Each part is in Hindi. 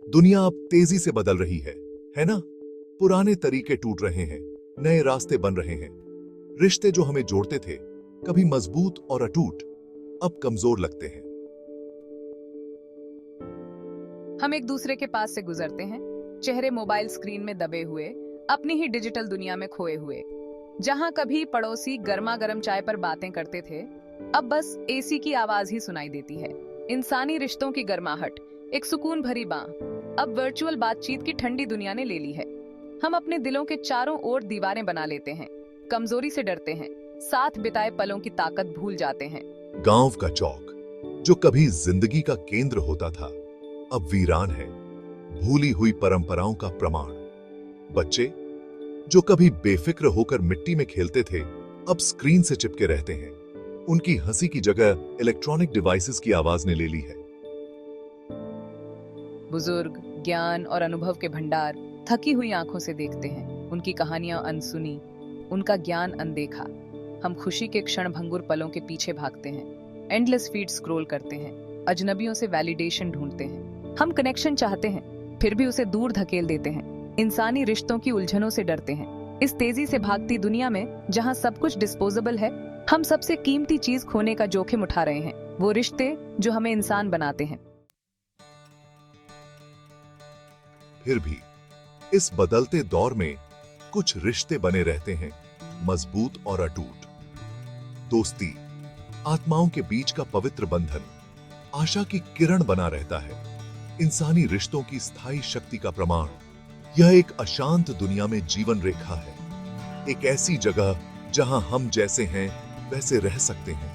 दुनिया अब तेजी से बदल रही है ना? पुराने तरीके टूट रहे हैं, नए रास्ते बन रहे हैं। रिश्ते जो हमें जोड़ते थे, कभी मजबूत और अटूट, अब कमजोर लगते हैं। हम एक दूसरे के पास से गुजरते हैं, चेहरे मोबाइल स्क्रीन में दबे हुए, अपनी ही डिजिटल दुनिया में खोए हुए। जहां कभी पड़ोसी गर्मा गर्म चाय पर बातें करते थे, अब बस एसी की आवाज ही सुनाई देती है। इंसानी रिश्तों की गर्माहट, एक सुकून भरी बांह, अब वर्चुअल बातचीत की ठंडी दुनिया ने ले ली है। हम अपने दिलों के चारों ओर दीवारें बना लेते हैं, कमजोरी से डरते हैं, साथ बिताए पलों की ताकत भूल जाते हैं। गांव का चौक, जो कभी जिंदगी का केंद्र होता था, अब वीरान है, भूली हुई परंपराओं का प्रमाण। बच्चे जो कभी बेफिक्र होकर मिट्टी में खेलते थे, अब स्क्रीन से चिपके रहते हैं। उनकी हंसी की जगह इलेक्ट्रॉनिक डिवाइसेस की आवाज ने ले ली है। बुजुर्ग ज्ञान और अनुभव के भंडार थकी हुई आंखों से देखते हैं, उनकी कहानियां अनसुनी, उनका ज्ञान अनदेखा। हम खुशी के क्षण भंगुर पलों के पीछे भागते हैं, एंडलेस फीड स्क्रॉल करते हैं, अजनबियों से वैलिडेशन ढूंढते हैं। हम कनेक्शन चाहते हैं, फिर भी उसे दूर धकेल देते हैं, इंसानी रिश्तों की उलझनों से डरते हैं। इस तेजी से भागती दुनिया में, जहां सब कुछ डिस्पोजेबल है, हम सबसे कीमती चीज खोने का जोखिम उठा रहे हैं, वो रिश्ते जो हमें इंसान बनाते हैं। फिर भी इस बदलते दौर में कुछ रिश्ते बने रहते हैं, मजबूत और अटूट। दोस्ती, आत्माओं के बीच का पवित्र बंधन, आशा की किरण बना रहता है, इंसानी रिश्तों की स्थायी शक्ति का प्रमाण। यह एक अशांत दुनिया में जीवन रेखा है, एक ऐसी जगह जहां हम जैसे हैं वैसे रह सकते हैं,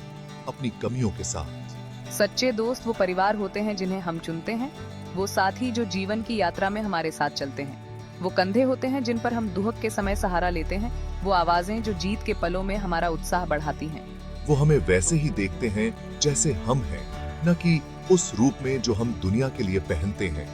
अपनी कमियों के साथ। सच्चे दोस्त वो परिवार होते हैं जिन्हें हम चुनते हैं, वो साथी जो जीवन की यात्रा में हमारे साथ चलते हैं, वो कंधे होते हैं जिन पर हम दुहक के समय सहारा लेते हैं, वो आवाजें जो जीत के पलों में हमारा उत्साह बढ़ाती हैं। वो हमें वैसे ही देखते हैं जैसे हम हैं, न कि उस रूप में जो हम दुनिया के लिए पहनते हैं।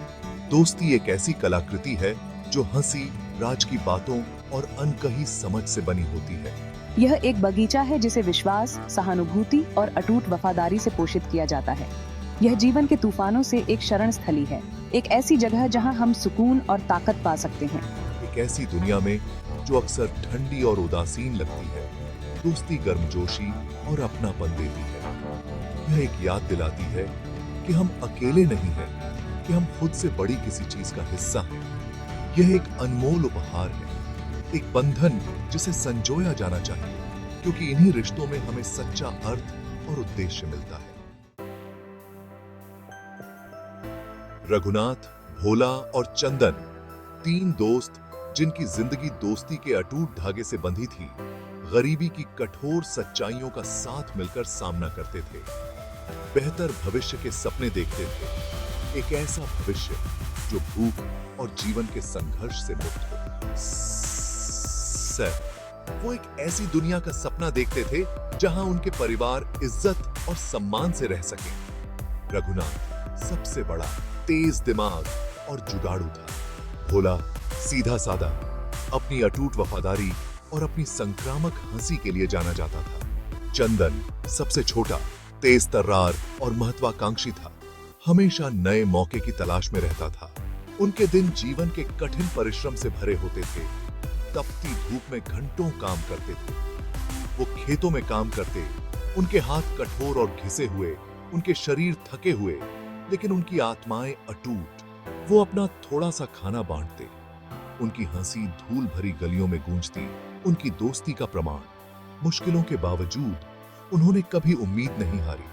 दोस्ती एक ऐसी कलाकृति है जो हंसी, राज की बातों और अनकही समझ से बनी होती है। यह एक बगीचा है जिसे विश्वास, सहानुभूति और अटूट वफादारी से पोषित किया जाता है। यह जीवन के तूफानों से एक शरण स्थली है, एक ऐसी जगह जहां हम सुकून और ताकत पा सकते हैं। एक ऐसी दुनिया में जो अक्सर ठंडी और उदासीन लगती है, दोस्ती गर्मजोशी और अपनापन देती है। यह एक याद दिलाती है कि हम अकेले नहीं हैं, कि हम खुद से बड़ी किसी चीज का हिस्सा हैं। यह एक अनमोल उपहार है, एक बंधन जिसे संजोया जाना चाहिए, क्योंकि इन्हीं रिश्तों में हमें सच्चा अर्थ और उद्देश्य मिलता है। रघुनाथ, भोला और चंदन, तीन दोस्त जिनकी जिंदगी दोस्ती के अटूट धागे से बंधी थी, गरीबी की कठोर सच्चाइयों का साथ मिलकर सामना करते थे। बेहतर भविष्य के सपने देखते थे, एक ऐसा भविष्य जो भूख और जीवन के संघर्ष से मुक्त हो। वो एक ऐसी दुनिया का सपना देखते थे जहां उनके परिवार इज्जत और सम्मान से रह सके। रघुनाथ सबसे बड़ा, तेज दिमाग और जुगाड़ू था। भोला सीधा साधा, अपनी अटूट वफादारी और अपनी संक्रामक हंसी के लिए जाना जाता था। चंदन सबसे छोटा, तेज तर्रार और महत्वाकांक्षी था, हमेशा नए मौके की तलाश में रहता था। उनके दिन जीवन के कठिन परिश्रम से भरे होते थे। तपती धूप में घंटों काम करते थे, वो खेतों में काम करते, उनके हाथ कठोर और घिसे हुए, उनके शरीर थके हुए, लेकिन उनकी आत्माएं अटूट। वो अपना थोड़ा सा खाना बांटते, उनकी हंसी धूल भरी गलियों में गूंजती, उनकी दोस्ती का प्रमाण। मुश्किलों के बावजूद उन्होंने कभी उम्मीद नहीं हारी।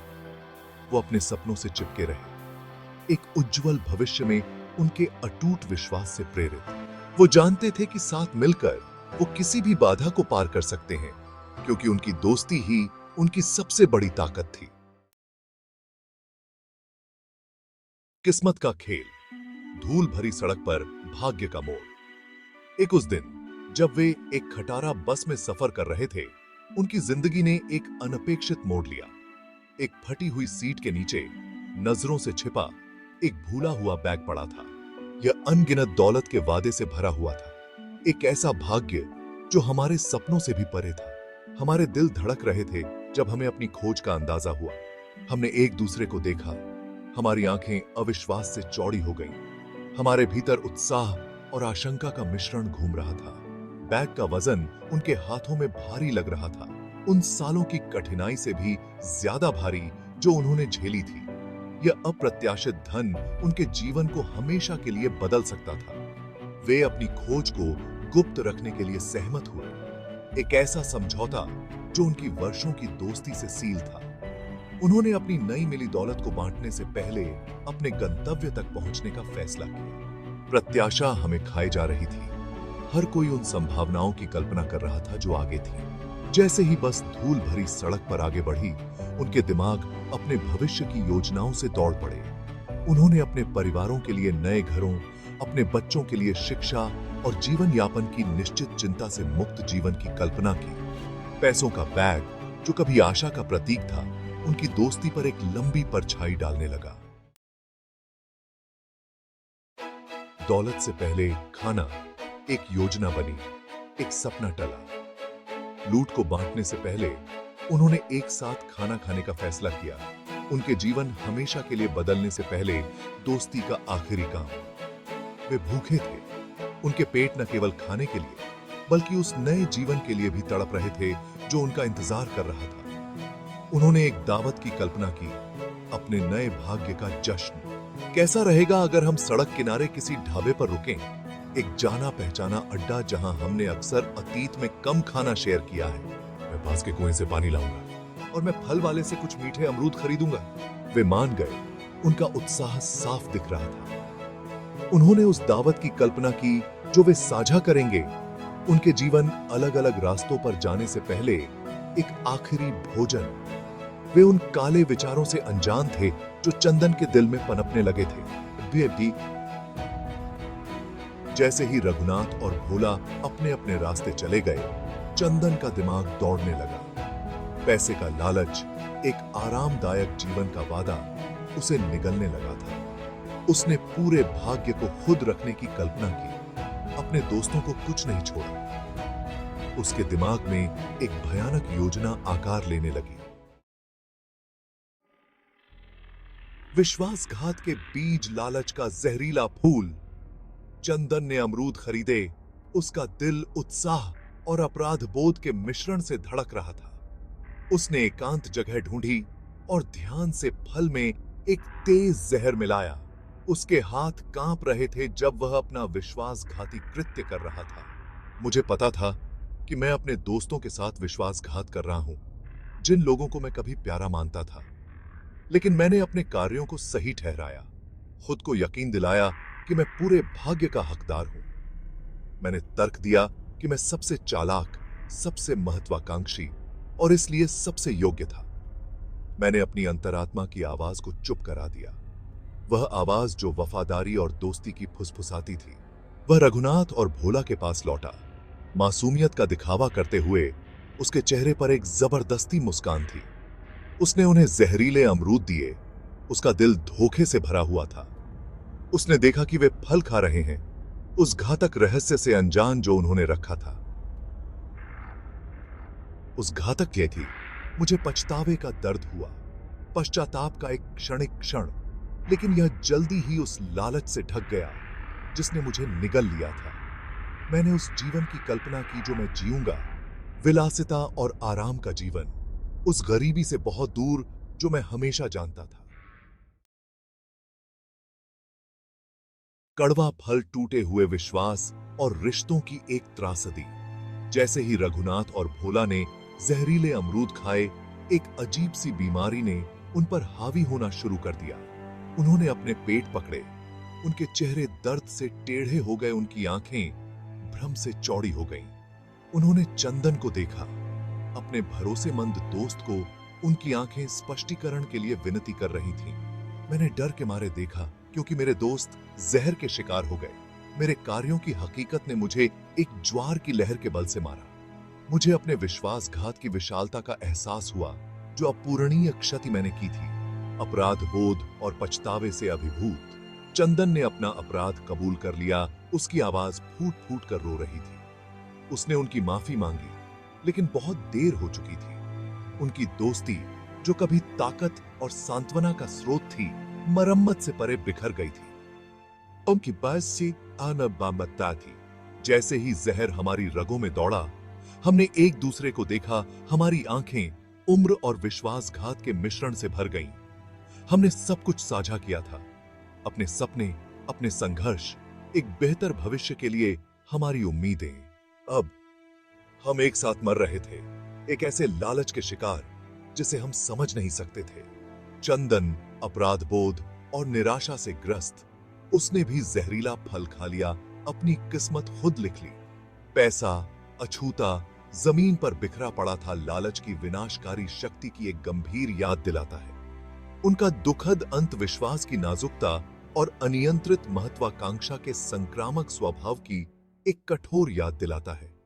वो अपने सपनों से चिपके रहे, एक उज्जवल भविष्य में उनके अटूट विश्वास से प्रेरित। वो जानते थे कि साथ मिलकर वो किसी भी बाधा को पार कर सकते हैं, क्योंकि उनकी दोस्ती ही उनकी सबसे बड़ी ताकत थी। किस्मत का खेल, धूल भरी सड़क पर भाग्य का मोड़। एक उस दिन जब वे एक खटारा बस में सफर कर रहे थे, उनकी जिंदगी ने एक अनपेक्षित मोड़ लिया। एक फटी हुई सीट के नीचे नजरों से छिपा एक भूला हुआ बैग पड़ा था। यह अनगिनत दौलत के वादे से भरा हुआ था, एक ऐसा भाग्य जो हमारे सपनों से भी परे था। हमारे दिल धड़क रहे थे जब हमें अपनी खोज का अंदाजा हुआ। हमने एक दूसरे को देखा, हमारी आंखें अविश्वास से चौड़ी हो गईं। हमारे भीतर उत्साह और आशंका का मिश्रण घूम रहा था। बैग का वजन उनके हाथों में भारी लग रहा था, उन सालों की कठिनाई से भी ज्यादा भारी जो उन्होंने झेली थी। यह अप्रत्याशित धन उनके जीवन को हमेशा के लिए बदल सकता था। वे अपनी खोज को गुप्त रखने के लिए सहमत हुए, एक ऐसा समझौता जो उनकी वर्षों की दोस्ती से सील था। उन्होंने अपनी नई मिली दौलत को बांटने से पहले अपने गंतव्य तक पहुंचने का फैसला किया। प्रत्याशा हमें खाई जा रही थी। हर कोई उन संभावनाओं की कल्पना कर रहा था जो आगे थी। जैसे ही बस धूल भरी सड़क पर आगे बढ़ी, उनके दिमाग अपने भविष्य की योजनाओं से दौड़ पड़े। उन्होंने अपने परिवारों के लिए नए घरों, अपने बच्चों के लिए शिक्षा और जीवन यापन की निश्चित चिंता से मुक्त जीवन की कल्पना की। पैसों का बैग जो कभी आशा का प्रतीक था, उनकी दोस्ती पर एक लंबी परछाई डालने लगा। दौलत से पहले खाना एक योजना बनी, एक सपना टला। लूट को बांटने से पहले उन्होंने एक साथ खाना खाने का फैसला किया। उनके जीवन हमेशा के लिए बदलने से पहले दोस्ती का आखिरी काम। वे भूखे थे। उनके पेट न केवल खाने के लिए बल्कि उस नए जीवन के लिए भी तड़प रहे थे जो उनका इंतजार कर रहा था। उन्होंने एक दावत की कल्पना की, अपने नए भाग्य का जश्न। कैसा रहेगा अगर हम सड़क किनारे किसी ढाबे पर रुकें, एक जाना पहचाना अड्डा जहां हमने अक्सर अतीत में कम खाना शेयर किया है। मैं पास के कुएं से पानी लाऊंगा और मैं फल वाले से कुछ मीठे अमरूद खरीदूंगा। वे मान गए। उनका उत्साह साफ दिख रहा था। उन्होंने उस दावत की कल्पना की जो वे साझा करेंगे। उनके जीवन अलग अलग रास्तों पर जाने से पहले एक आखिरी भोजन। वे उन काले विचारों से अनजान थे जो चंदन के दिल में पनपने लगे थे। वे भी जैसे ही रघुनाथ और भोला अपने अपने रास्ते चले गए, चंदन का दिमाग दौड़ने लगा। पैसे का लालच, एक आरामदायक जीवन का वादा उसे निगलने लगा था। उसने पूरे भाग्य को खुद रखने की कल्पना की, अपने दोस्तों को कुछ नहीं छोड़ा। उसके दिमाग में एक भयानक योजना आकार लेने लगी। विश्वासघात के बीज लालच का जहरीला फूल। चंदन ने अमरूद खरीदे। उसका दिल उत्साह और अपराध बोध के मिश्रण से धड़क रहा था। उसने एकांत जगह ढूंढी और ध्यान से फल में एक तेज जहर मिलाया। उसके हाथ कांप रहे थे जब वह अपना विश्वासघाती कृत्य कर रहा था। मुझे पता था कि मैं अपने दोस्तों के साथ विश्वासघात कर रहा हूं, जिन लोगों को मैं कभी प्यारा मानता था। लेकिन मैंने अपने कार्यों को सही ठहराया, खुद को यकीन दिलाया कि मैं पूरे भाग्य का हकदार हूं। मैंने तर्क दिया कि मैं सबसे चालाक, सबसे महत्वाकांक्षी और इसलिए सबसे योग्य था। मैंने अपनी अंतरात्मा की आवाज को चुप करा दिया, वह आवाज जो वफादारी और दोस्ती की फुसफुसाती थी। वह रघुनाथ और भोला के पास लौटा, मासूमियत का दिखावा करते हुए। उसके चेहरे पर एक जबरदस्ती मुस्कान थी। उसने उन्हें जहरीले अमरूद दिए। उसका दिल धोखे से भरा हुआ था। उसने देखा कि वे फल खा रहे हैं, उस घातक रहस्य से अनजान जो उन्होंने रखा था। उस घातक ये थी, मुझे पछतावे का दर्द हुआ, पश्चाताप का एक क्षणिक क्षण, लेकिन यह जल्दी ही उस लालच से ढक गया जिसने मुझे निगल लिया था। मैंने उस जीवन की कल्पना की जो मैं जीऊंगा, विलासिता और आराम का जीवन, उस गरीबी से बहुत दूर जो मैं हमेशा जानता था। कड़वा फल, टूटे हुए विश्वास और रिश्तों की एक त्रासदी। जैसे ही रघुनाथ और भोला ने जहरीले अमरूद खाए, एक अजीब सी बीमारी ने उन पर हावी होना शुरू कर दिया। उन्होंने अपने पेट पकड़े, उनके चेहरे दर्द से टेढ़े हो गए, उनकी आंखें भ्रम से चौड़ी हो गईं। उन्होंने चंदन को देखा, अपने भरोसेमंद दोस्त को। उनकी आंखें स्पष्टीकरण के लिए विनती कर रही थीं। मैंने डर के मारे देखा क्योंकि मेरे दोस्त जहर के शिकार हो गए। मेरे कार्यों की हकीकत ने मुझे एक ज्वार की लहर के बल से मारा। मुझे अपने विश्वासघात की विशालता का एहसास हुआ जो अपूरणीय क्षति मैंने की थी। अपराध बोध और पछतावे से अभिभूत चंदन ने अपना अपराध कबूल कर लिया। उसकी आवाज फूट फूट कर रो रही थी। उसने उनकी माफी मांगी, लेकिन बहुत देर हो चुकी थी। उनकी दोस्ती जो कभी ताकत और सांत्वना का स्रोत थी, मरम्मत से परे बिखर गई थी। उनकी बासी अनबामत्ता थी। जैसे ही जहर हमारी रगों में दौड़ा, हमने एक दूसरे को देखा। हमारी आंखें उम्र और विश्वासघात के मिश्रण से भर गईं। हमने सब कुछ साझा किया था, अपने सपने, अपने संघर्ष, एक बेहतर भविष्य के लिए हमारी उम्मीदें। अब हम एक साथ मर रहे थे, एक ऐसे लालच के शिकार जिसे हम समझ नहीं सकते थे। चंदन अपराध बोध और निराशा से ग्रस्त, उसने भी जहरीला फल खा लिया, अपनी किस्मत खुद लिख ली। पैसा अछूता जमीन पर बिखरा पड़ा था, लालच की विनाशकारी शक्ति की एक गंभीर याद दिलाता है। उनका दुखद अंत विश्वास की नाजुकता और अनियंत्रित महत्वाकांक्षा के संक्रामक स्वभाव की एक कठोर याद दिलाता है।